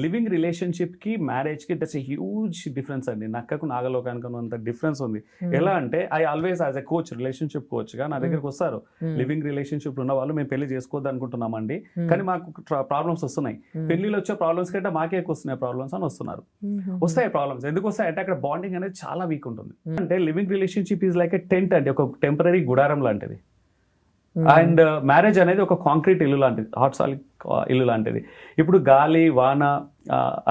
Living రిలేషన్షిప్కి మ్యారేజ్కి that's a huge difference అండి. నక్కకు నాగలోకానికి అంత డిఫరెన్స్ ఉంది. ఎలా అంటే I always as a coach, relationship కోచ్గా నా దగ్గరికి వస్తారు లివింగ్ రిలేషన్షిప్ ఉన్న వాళ్ళు, మేము పెళ్లి చేసుకోవద్దు అనుకుంటున్నామండి కానీ మాకు ప్రాబ్లమ్స్ వస్తున్నాయి, పెళ్లిలో వచ్చే ప్రాబ్లమ్స్ కంటే మాకే ఎక్కువ వస్తున్నాయి ప్రాబ్లమ్స్ అని వస్తున్నారు. వస్తాయి ప్రాబ్లమ్స్, ఎందుకు వస్తాయి అంటే అక్కడ బాండింగ్ అనేది చాలా వీక్ ఉంటుంది. అంటే living relationship is like a tent అండి, ఒక టెంపరీ గుడారం లాంటిది. అండ్ మ్యారేజ్ అనేది ఒక కాంక్రీట్ ఇల్లు లాంటిది, హాట్ సాలిడ్ ఇల్లు లాంటిది. ఇప్పుడు గాలి వాన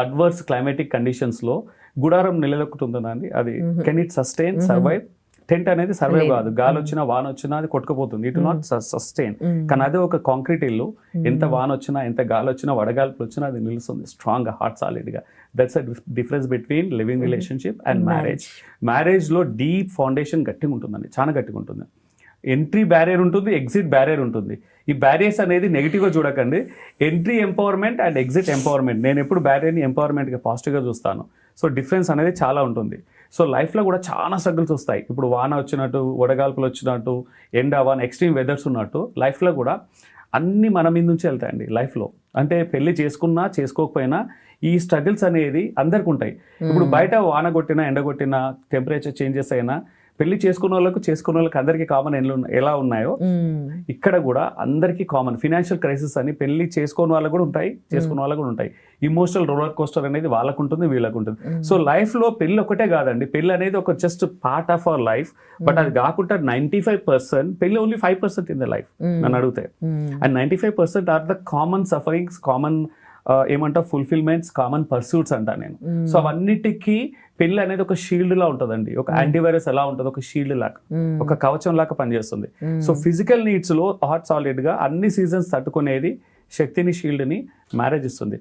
అడ్వర్స్ క్లైమాటిక్ కండిషన్స్లో గుడారం నిలదొక్కుంటుందండి, అది can it sustain survive? Tent అనేది సర్వైవ్ కాదు, గాలి వచ్చినా వాన వచ్చినా అది కొట్టుకుపోతుంది, ఇట్ నాట్ సస్టైన్. కానీ అదే ఒక కాంక్రీట్ ఇల్లు, ఎంత వాన వచ్చినా ఎంత గాలి వచ్చినా వడగాల్పులు వచ్చినా అది నిలుస్తుంది స్ట్రాంగ్ హాట్ సాలిడ్గా. That's a difference between living relationship and marriage. మ్యారేజ్లో డీప్ ఫౌండేషన్ గట్టిగా ఉంటుందండి, చాలా గట్టిగా ఉంటుంది. ఎంట్రీ బ్యారియర్ ఉంటుంది, ఎగ్జిట్ బ్యారియర్ ఉంటుంది. ఈ బ్యారియర్స్ అనేది నెగిటివ్గా చూడకండి, entry empowerment and exit empowerment. నేను ఎప్పుడు బ్యారియర్ని ఎంపవర్మెంట్గా పాజిటివ్గా చూస్తాను. సో డిఫరెన్స్ అనేది చాలా ఉంటుంది. సో లైఫ్లో కూడా చాలా స్ట్రగుల్స్ వస్తాయి. ఇప్పుడు వాన వచ్చినట్టు, వడగాల్పులు వచ్చినట్టు, ఎండ వాన ఎక్స్ట్రీమ్ వెదర్స్ ఉన్నట్టు లైఫ్లో కూడా అన్ని మన మీద నుంచి వెళ్తాయండి లైఫ్లో. అంటే పెళ్లి చేసుకున్నా చేసుకోకపోయినా ఈ స్ట్రగుల్స్ అనేది అందరికి ఉంటాయి. ఇప్పుడు బయట వాన కొట్టినా ఎండ కొట్టినా టెంపరేచర్ చేంజెస్ అయినా పెళ్లి చేసుకున్న వాళ్ళకి అందరికీ కామన్ ఎలా ఉన్నాయో ఇక్కడ కూడా అందరికీ కామన్ ఫినాన్షియల్ క్రైసిస్ అని పెళ్లి చేసుకోని వాళ్ళకు కూడా ఉంటాయి, చేసుకున్న వాళ్ళకు కూడా ఉంటాయి. ఇమోషనల్ రోలర్ కోస్టర్ అనేది వాళ్ళకు ఉంటుంది, వీళ్ళకు ఉంటుంది. సో లైఫ్ లో పెళ్లి ఒకటే కాదండి, పెళ్లి అనేది ఒక just part of our life. But అది కాకుండా 95% పెళ్లి ఓన్లీ 5% ఇన్ ద లైఫ్ నన్ను అడిగితే. And 95% are the common sufferings, common ఏమంటా ఫుల్ఫిల్మెంట్స్, కామన్ పర్సూట్స్ అంటా నేను. సో అవన్నిటికీ పెళ్లి అనేది ఒక షీల్డ్ లా ఉంటుందండి, ఒక యాంటీవైరస్ ఎలా ఉంటుంది, ఒక షీల్డ్ లాగా, ఒక కవచం లాగా పనిచేస్తుంది. సో ఫిజికల్ నీడ్స్ లో హాట్ సాలిడ్ గా అన్ని సీజన్స్ తట్టుకునేది శక్తిని, షీల్డ్ ని మ్యారేజ్ ఇస్తుంది.